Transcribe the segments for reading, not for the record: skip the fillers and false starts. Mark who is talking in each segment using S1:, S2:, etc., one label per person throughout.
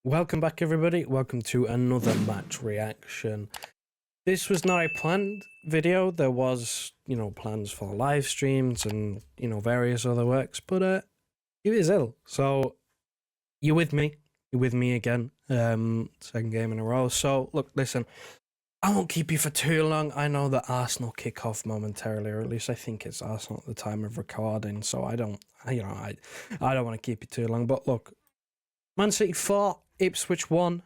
S1: Welcome back, everybody. Welcome to another match reaction. This was not a planned video. There was, plans for live streams and, various other works, but it is ill. So you're with me. You're with me again. Second game in a row. So look, listen, I won't keep you for too long. I know that Arsenal kick off momentarily, or at least I think it's Arsenal at the time of recording. So I don't want to keep you too long. But look, Man City 4, Ipswich 1.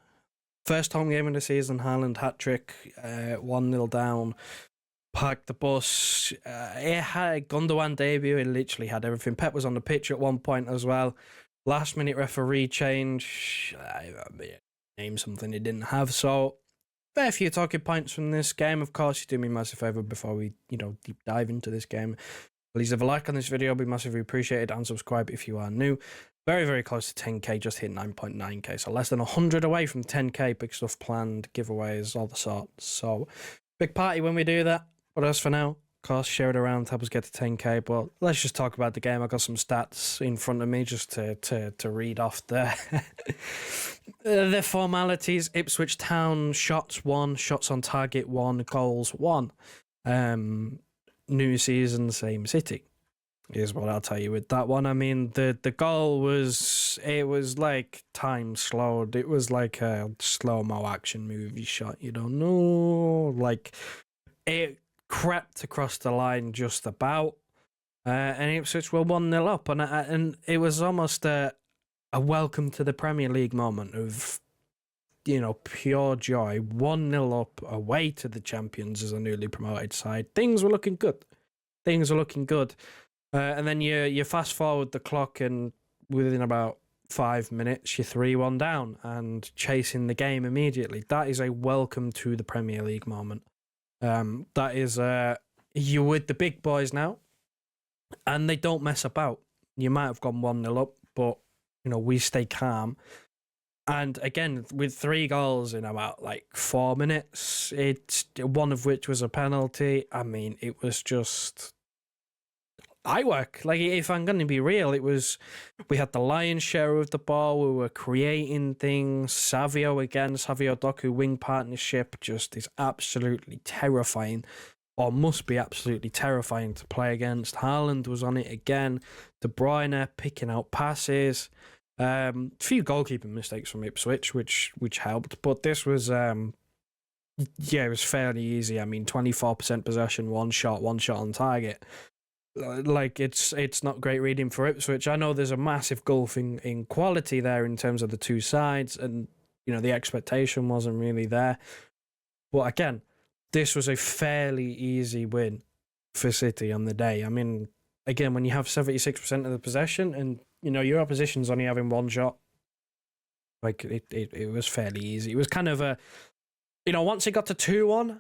S1: First home game of the season, Haaland hat-trick, 1-0 down, parked the bus. It had a Gundogan debut, it literally had everything. Pep was on the pitch at one point as well. Last minute referee change, name something he didn't have. So, fair few talking points from this game. Of course, you do me a massive favour before we, deep dive into this game. Please leave a like on this video, be massively appreciated, and subscribe if you are new. Very, very close to 10k, just hit 9.9k, so less than 100 away from 10k, big stuff planned, giveaways, all the sorts. So, big party when we do that, but as for now, of course, share it around, help us get to 10k, but let's just talk about the game. I've got some stats in front of me just to read off there. The formalities: Ipswich Town, shots 1, shots on target 1, goals 1. New season, same city. Is what I'll tell you with that one. I mean, the goal was like time slowed. It was like a slow-mo action movie shot. You don't know, like it crept across the line just about, and Ipswich were 1-0 up, and it was almost a welcome to the Premier League moment of pure joy. 1-0 up away to the champions as a newly promoted side. Things were looking good. And then you fast forward the clock, and within about 5 minutes, you're 3-1 down and chasing the game immediately. That is a welcome to the Premier League moment. That is, you're with the big boys now, and they don't mess about. You might have gone 1-0 up, but, we stay calm. And again, with 3 goals in about 4 minutes, it's one of which was a penalty. I mean, it was just work. If I'm going to be real, we had the lion's share of the ball. We were creating things. Savio Doku wing partnership just is absolutely terrifying, or must be absolutely terrifying to play against. Haaland was on it again. De Bruyne picking out passes. Few goalkeeping mistakes from Ipswich, which helped, but this was it was fairly easy. I mean, 24% possession, one shot on target. It's not great reading for Ipswich. I know there's a massive gulf in quality there in terms of the two sides, and the expectation wasn't really there. But again, this was a fairly easy win for City on the day. I mean, again, when you have 76% of the possession and your opposition's only having one shot, it was fairly easy. It was kind of a, once it got to 2-1,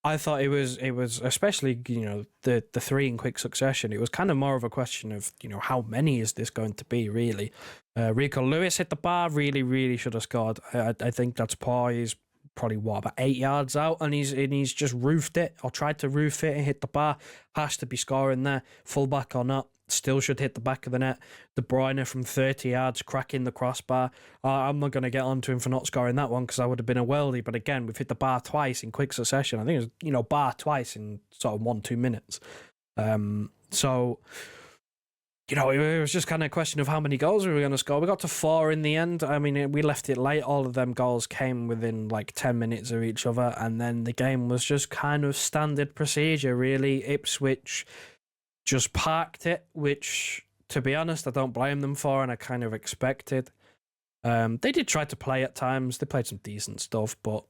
S1: I thought it was especially, the 3 in quick succession. It was kind of more of a question of, how many is this going to be, really? Rico Lewis hit the bar, really should have scored. I think that's poor. He's probably, about 8 yards out, and he's just roofed it, or tried to roof it and hit the bar. Has to be scoring there, fullback or not. Still should hit the back of the net. De Bruyne from 30 yards, cracking the crossbar. I'm not going to get onto him for not scoring that one, because I would have been a worldie. But again, we've hit the bar twice in quick succession. I think it was, bar twice in sort of 1-2 minutes. So, it was just kind of a question of how many goals we were going to score. We got to 4 in the end. I mean, we left it late. All of them goals came within 10 minutes of each other. And then the game was just kind of standard procedure, really. Ipswich just parked it, which, to be honest, I don't blame them for, and I kind of expected. They did try to play at times. They played some decent stuff, but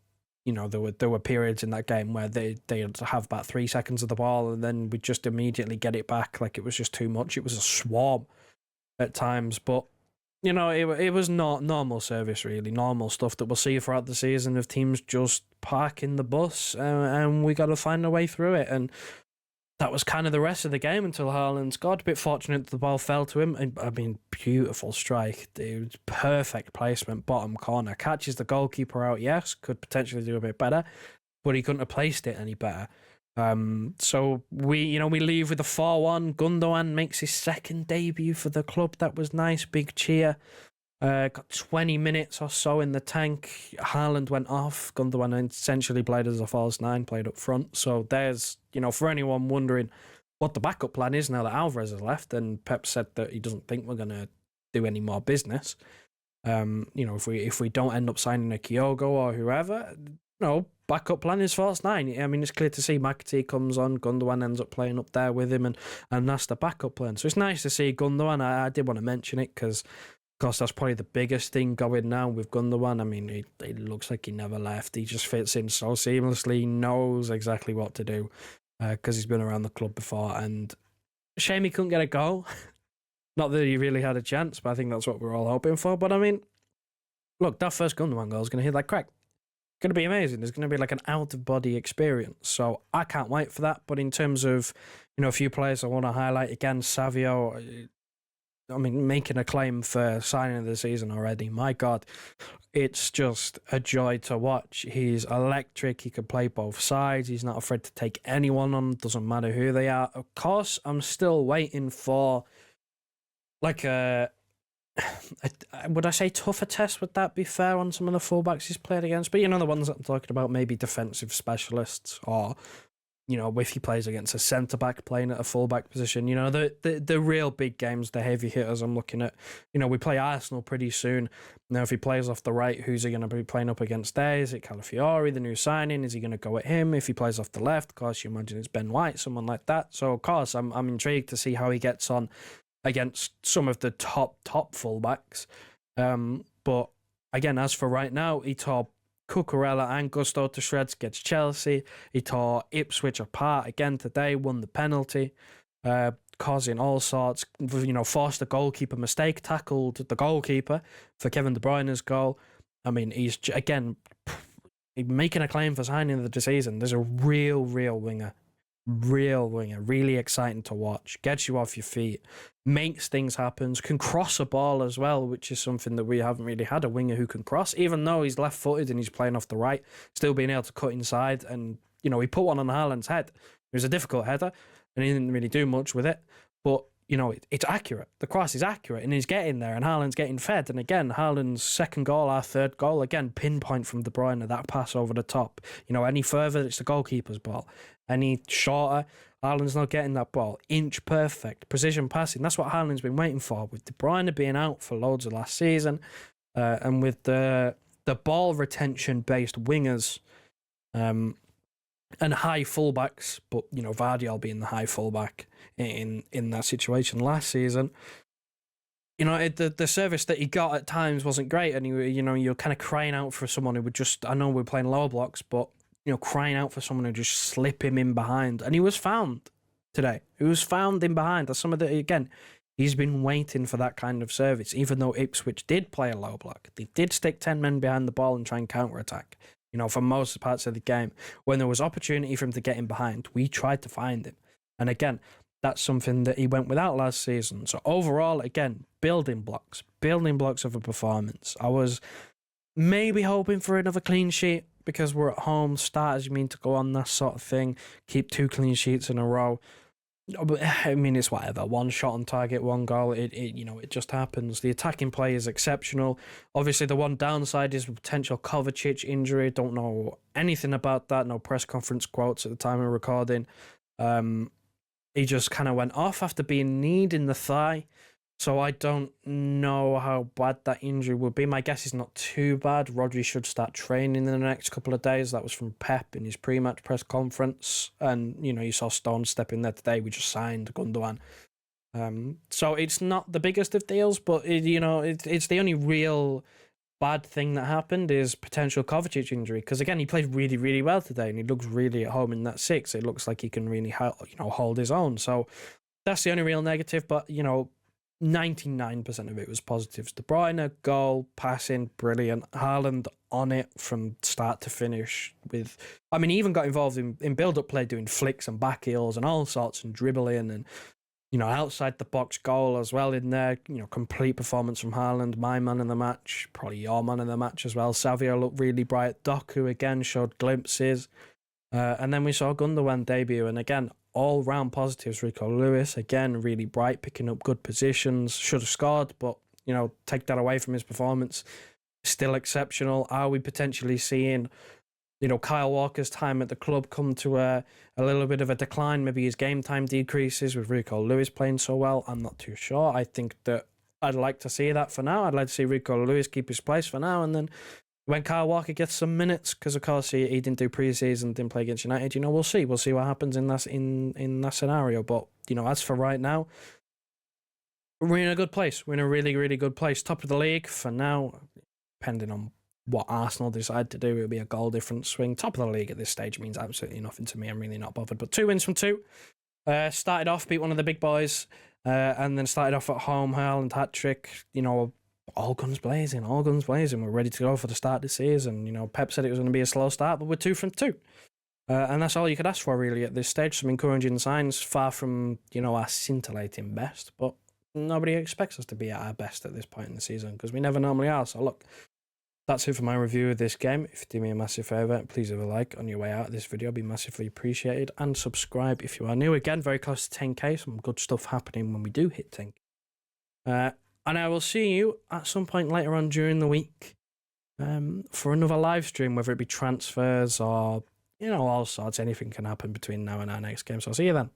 S1: there were periods in that game where they'd have about 3 seconds of the ball, and then we'd just immediately get it back. It was just too much. It was a swarm at times, but it was not normal service, really. Normal stuff that we'll see throughout the season of teams just parking the bus, and we got to find a way through it. And that was kind of the rest of the game until Haaland scored. A bit fortunate that the ball fell to him. I mean, beautiful strike. It was perfect placement, bottom corner. Catches the goalkeeper out, yes. Could potentially do a bit better, but he couldn't have placed it any better. So we leave with a 4-1. Gundogan makes his second debut for the club. That was nice. Big cheer. Got 20 minutes or so in the tank. Haaland went off. Gundogan essentially played as a false nine, played up front. So there's, for anyone wondering what the backup plan is now that Alvarez has left, and Pep said that he doesn't think we're going to do any more business. If we don't end up signing a Kyogo or whoever, backup plan is false nine. I mean, it's clear to see McAtee comes on, Gundogan ends up playing up there with him, and that's the backup plan. So it's nice to see Gundogan. I did want to mention it because, of course, that's probably the biggest thing going now with Gundogan. I mean, he looks like he never left. He just fits in so seamlessly, knows exactly what to do because he's been around the club before. And shame he couldn't get a goal. Not that he really had a chance, but I think that's what we're all hoping for. But I mean, look, that first Gundogan goal is going to hit like crack. It's going to be amazing. There's going to be like an out-of-body experience. So I can't wait for that. But in terms of, a few players I want to highlight, again, Savio, I mean, making a claim for signing of the season already. My God, it's just a joy to watch. He's electric. He can play both sides. He's not afraid to take anyone on. Doesn't matter who they are. Of course, I'm still waiting for like would I say tougher test? Would that be fair on some of the fullbacks he's played against? But the ones that I'm talking about, maybe defensive specialists, or if he plays against a centre back playing at a fullback position, the real big games, the heavy hitters. I'm looking at, we play Arsenal pretty soon. Now, if he plays off the right, who's he going to be playing up against there? Is it Calafiori, the new signing? Is he going to go at him? If he plays off the left, of course, you imagine it's Ben White, someone like that. So, of course, I'm intrigued to see how he gets on against some of the top fullbacks. But again, as for right now, he tore Cucurella and Gusto to shreds against Chelsea. He tore Ipswich apart again today, won the penalty, causing all sorts, forced a goalkeeper mistake, tackled the goalkeeper for Kevin De Bruyne's goal. I mean, he's, again, making a claim for signing of the season. There's a real winger. Really exciting to watch, gets you off your feet, makes things happen, can cross a ball as well, which is something that we haven't really had, a winger who can cross, even though he's left-footed and he's playing off the right, still being able to cut inside. And he put one on Haaland's head. It was a difficult header and he didn't really do much with it, but it's accurate. The cross is accurate and he's getting there and Haaland's getting fed. And again, Haaland's second goal, our third goal, again, pinpoint from De Bruyne, that pass over the top. Any further, it's the goalkeeper's ball. Any shorter, Haaland's not getting that ball. Inch perfect, precision passing. That's what Haaland's been waiting for. With De Bruyne being out for loads of last season, and with the ball retention-based wingers, and high fullbacks, but Vardiol being the high fullback in that situation last season. The service that he got at times wasn't great, and you're kind of crying out for someone who would just, I know we're playing low blocks, but crying out for someone who just slip him in behind. And he was found today. He was found in behind. That's some of the, again, he's been waiting for that kind of service, even though Ipswich did play a low block. They did stick 10 men behind the ball and try and counter-attack. For most parts of the game. When there was opportunity for him to get in behind, we tried to find him. And again, that's something that he went without last season. So overall, again, building blocks of a performance. I was maybe hoping for another clean sheet because we're at home. Starters, you mean to go on that sort of thing. Keep 2 clean sheets in a row. I mean, it's whatever. 1 shot on target, 1 goal. It just happens. The attacking play is exceptional. Obviously, the one downside is a potential Kovacic injury. Don't know anything about that. No press conference quotes at the time of recording. He just kind of went off after being kneed in the thigh. So I don't know how bad that injury would be. My guess is not too bad. Rodri should start training in the next couple of days. That was from Pep in his pre-match press conference. And, you saw Stones step in there today. We just signed Gundogan. So it's not the biggest of deals, but, it's the only real bad thing that happened is potential Kovacic injury. Because, again, he played really, really well today and he looks really at home in that 6. It looks like he can really, hold his own. So that's the only real negative. But, 99% of it was positives. De Bruyne, goal, passing, brilliant. Haaland on it from start to finish. He even got involved in build-up play, doing flicks and back heels and all sorts and dribbling and, outside the box goal as well in there. Complete performance from Haaland, my man of the match, probably your man of the match as well. Savio looked really bright. Doku again showed glimpses. And then we saw Gundogan debut, and again, all-round positives. Rico Lewis, again, really bright, picking up good positions. Should have scored, but, take that away from his performance, still exceptional. Are we potentially seeing, Kyle Walker's time at the club come to a little bit of a decline? Maybe his game time decreases with Rico Lewis playing so well. I'm not too sure. I think that I'd like to see that for now. I'd like to see Rico Lewis keep his place for now, and then when Kyle Walker gets some minutes, because of course he didn't do pre-season, didn't play against United, we'll see what happens in that scenario. But as for right now, we're in a good place. We're in a really, really good place. Top of the league for now, depending on what Arsenal decide to do. It'll be a goal difference swing. Top of the league at this stage means absolutely nothing to me. I'm really not bothered. But 2 wins from 2. Started off, beat one of the big boys, and then started off at home, Haaland hat-trick. All guns blazing. We're ready to go for the start of the season. Pep said it was going to be a slow start, but we're 2 from 2. And that's all you could ask for, really, at this stage. Some encouraging signs, far from, our scintillating best, but nobody expects us to be at our best at this point in the season, because we never normally are. So, look, that's it for my review of this game. If you do me a massive favour, please leave a like on your way out of this video. It'd be massively appreciated. And subscribe if you are new. Again, very close to 10k. Some good stuff happening when we do hit 10k. And I will see you at some point later on during the week for another live stream, whether it be transfers or, all sorts. Anything can happen between now and our next game. So I'll see you then.